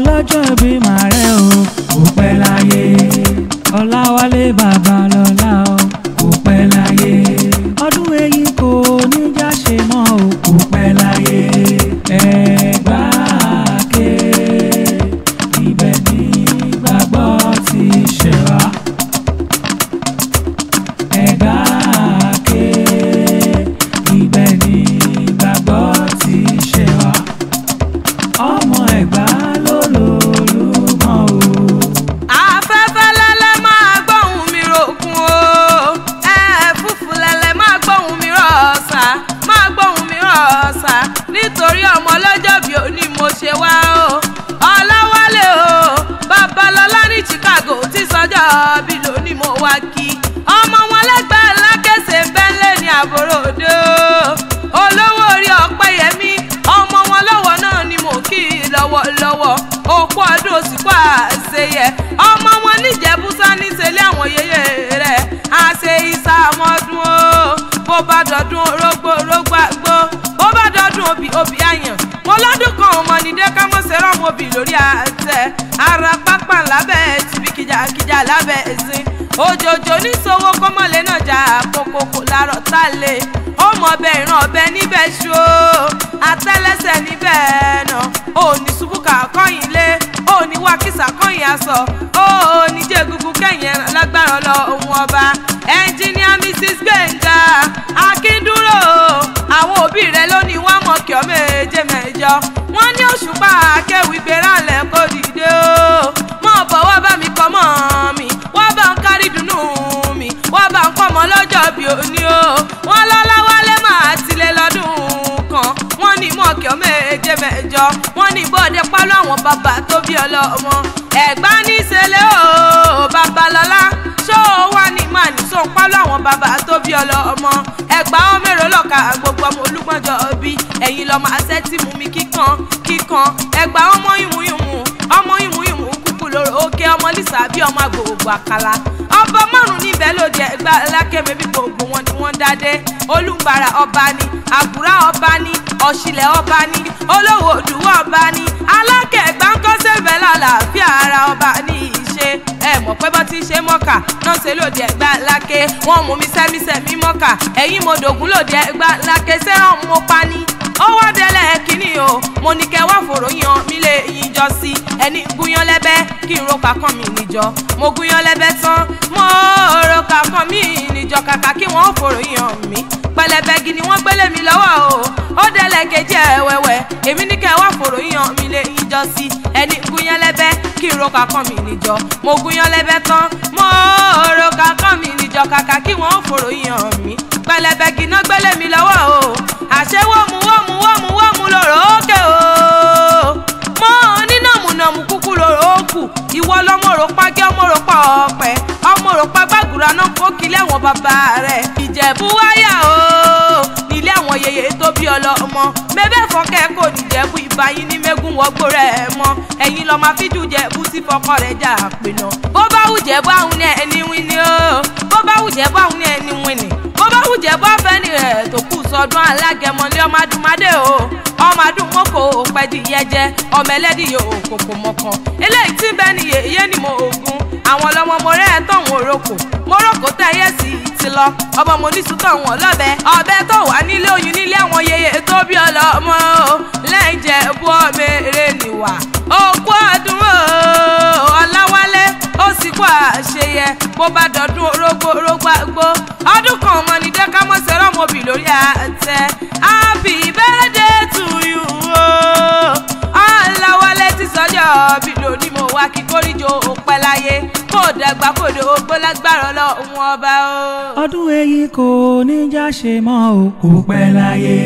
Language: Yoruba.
ọlọ́jọ́ bí màrẹ́ o kò pẹ́ láyé. Ọláwálé Babalọ́lá o kò pẹ́ láyé. Ọdún èyí kò ní já ṣe mọ́ o kò pẹ́ láyé. Ẹ̀gbá ké ibẹ̀ ní gbàgbọ́ ti ṣẹ̀ wá. Ẹ̀gbá ké ibẹ̀ ní gbàgbọ́ ti ṣẹ̀ wá. Ọmọ Ẹ̀gbá ló lòlùmọ́ o. Afẹ́fẹ́ lẹ́lẹ́ máa gbóhùn mi ròkun o. Ẹ̀fúùfù lẹ́lẹ́ máa gbóhùn mi rọ̀ọ̀sà. Máa gbóhùn mi rọ̀ọ̀sà. Nítorí ọmọ ọlọ́jọ́ bí òní mo ṣe wá o. Ọláwálé o. Babalọ́lá ní Chicago tí sọjọ́ bí lónìí mo wá kí. Ọmọ wọn lẹ́gbẹ̀ẹ́ lákẹ́sẹ̀ bẹ́ńlẹ̀ ní àbòròdó. Olówó orí Ọpẹ́yẹmí. Ọmọ wọn lọ́wọ́ náà ni mo kí lọ́wọ́lọ́wọ́. Òkú ọdún òsìkò àṣeyẹ. Ọmọ wọn níjẹ̀bú sani ṣẹlẹ̀ àwọn yẹyẹ rẹ̀. Àṣe ìsàmọ́dún o. Bó bá dọ̀dún orógbó orógbàgbó. Bó bá dọ̀dún òbí àyàn. Mo lọ́dún kan ọmọ nídé ká mọ́ sẹ́rọ̀ ọmọ òbí lórí àtẹ. Ara pápá lábẹ́ tìbí kìjàkìjà lábẹ́ ẹ̀sìn. Òjòjò ní sowó kọ́mọ́lé náà jà kókókó lárọ̀ tá lé. Ọmọ ọbẹ̀ ìran ọbẹ̀ níbẹ̀ ṣó. Àtẹ́lẹsẹ̀ níbẹ̀ náà. Òní ṣubú kà kọ́yìn lé. Òní wá kìsà kọ́yìn aṣọ. Òní jẹ́ egungun kẹ́yìn lágbára lọ ohun ọba. Ẹnjíníà Mrs. Gbẹ̀ngà Akíndúró. Àwọn òbí rẹ̀ lónìí wọ́n mọ̀ kí ọ méje mẹ́jọ. Wọ́n ní òṣùpá akéwì gbéra lẹ̀ kó dìde o. Mọ̀ bọ̀ wá bá mi kọ́ mọ́ mi. Wá bá ń kárí dùnú mi. Wá bá ń pọ̀mọ́ lọ́jọ́ bí òní o. Wọ́n l'Ọláwálé máa tilẹ̀ lọ́dún kan. Wọ́n ní mọ̀ kí ọ méje mẹ́jọ. Wọ́n ní bọ́ọ̀dẹ pálọ́ àwọn bàbá tó bí ọlọ́mọ. Ẹ̀gbá ní ìṣẹ̀lẹ̀ o. Babalọ́lá ṣó wà ní màá ní sóun pálọ́ àwọn bàbá tó bí ọlọ́mọ. Ẹ̀gbá ọmọ èrò lọ́ka gbogbo ọmọ Olúgbọ́njọ bí. Ẹ̀yin lọ́mọ àṣẹ tí mú mi kíkan. Ẹ̀gbá ọmọ yùmùyùmù. Ọmọ yùmùyùmù kúkú lóró òkè ọmọ Lísà bí ọmọ àgbòògbò àkàlà. Ọba márùn níbẹ̀ lóde Ẹ̀gbá lákẹ́mẹ́ bí gbogbo wọn ni wọ́n dádé. Olúmbàrà ọba ni, Àgùrá ọba ni, Ọ̀ṣìlẹ̀ ọba ni, Olówó Òdùwọ̀ ọba ni, Alákẹ́ Ẹ̀gbá ń kọ́ sẹ́fẹ̀ lálàáfíà ara ọba ní ìṣe. Ẹ mọ̀ pé bọ́ ti ṣe mọ́kà náà ṣe lóde Ẹ̀gbá lákẹ́. Wọ́n mú mi sẹ́mísẹ́mí mọ́kà. Ẹ̀yin mo dògún lóde Ẹ̀gbá lákẹ́ sẹ́ràn mo pa ni. Ó wá délẹ̀ kínní o. Mo ní kẹ́ wá fòrò yan mi lè yin jọ sí. Ẹni gúnyán lẹ́bẹ́ kí n ro kàkán mi níjọ. Mo gúnyán lẹ́bẹ́ tán. Mo ro kàkán mi níjọ kàkà kí wọ́n fòrò yan mi. Pẹlẹbẹgi ni wọ́n gbélé mi lọ́wọ́ o. Ó délẹ̀ kejì ẹ̀wẹ̀wẹ̀. Èmi ní kẹ́ wá fòrò yan mi lè yin jọ sí. Ẹni gúnyán lẹ́bẹ́ kí n ro kàkán mi níjọ. Mo gúnyán lẹ́bẹ́ tán. Mo ro kàkán mi níjọ kàkà kí wọ́n fòrò yan mi. Pẹlẹbẹgi náà gbélé mi lọ́wọ́ o. Àṣẹ wọ́mú lòrò òkè o. Mọ́ onínàmùnàmù kúkú lòrò òkù. Ìwọ lọ́mọ̀rò pàgẹ́ ọmọrò pa ọ̀pẹ. Ọmọrò pa gbàgùrà náà kó kílé àwọn bàbá rẹ̀. Ìjẹ̀bú wáyà o. Nílé àwọn yèyé tó bí ọlọ́mọ. Mẹ́bẹ́ fọ́kẹ́ kò ní Jẹ̀bú ìbáyín ní mẹ́gùn wọ́gbó rẹ̀ mọ́. Ẹ̀yin lọ́ máa fíjú Jẹ̀bú tí fọkọ rẹ̀ jà pinnu. Bó bá wù Jẹ̀bú àwọn ní ẹni wí ni o. Bó bá wù Jẹ̀bú àwọn ní ẹni wí ni. Bó bá wù Jẹ̀bú afẹ́ni rẹ̀ tó kù sọdún alágẹmọlé ọmọ adúmọdé o. Ọmọ adúmọkò pẹ́ẹ́dì yẹjẹ ọmọ ẹlẹ́dì yóò kòkò mọ̀kan. Eléyìí tí bẹ́ẹ̀ ni yèyé ni mo ògùn. Àwọn ọlọ́mọ mo rẹ́ tọ̀hún òrokò. Mo rọ́kò tẹ́yẹ sí ti lọ. Ọmọ mo ní sùtọ̀ wọn lọ́bẹ̀. Ọbẹ̀ tó wà nílé oyún nílé àwọn yèyé tó bí ọlọ́mọ o. Lẹ́yìn Jẹ̀bú ọmọ eré nìwà. Òkú ọdún o. Ọláwálé ó sì kó àṣeyẹ. Bó bá dọ̀dún orógbàgbó. Ọdún kan ọmọ ní dẹ́ka mọ́ sẹ́rọ̀ ọmọbì lórí àtẹ. Happy birthday to you o. Ọláwálé ti sọjọ́ bí lónìí mo wá kí kórìjọ òpẹ́ láyé. Kó dàgbà kó dògbó lágbára Ọlọ́run ọba o. Ọdún èyí kò ní já ṣe mọ́ o kò pẹ́ láyé.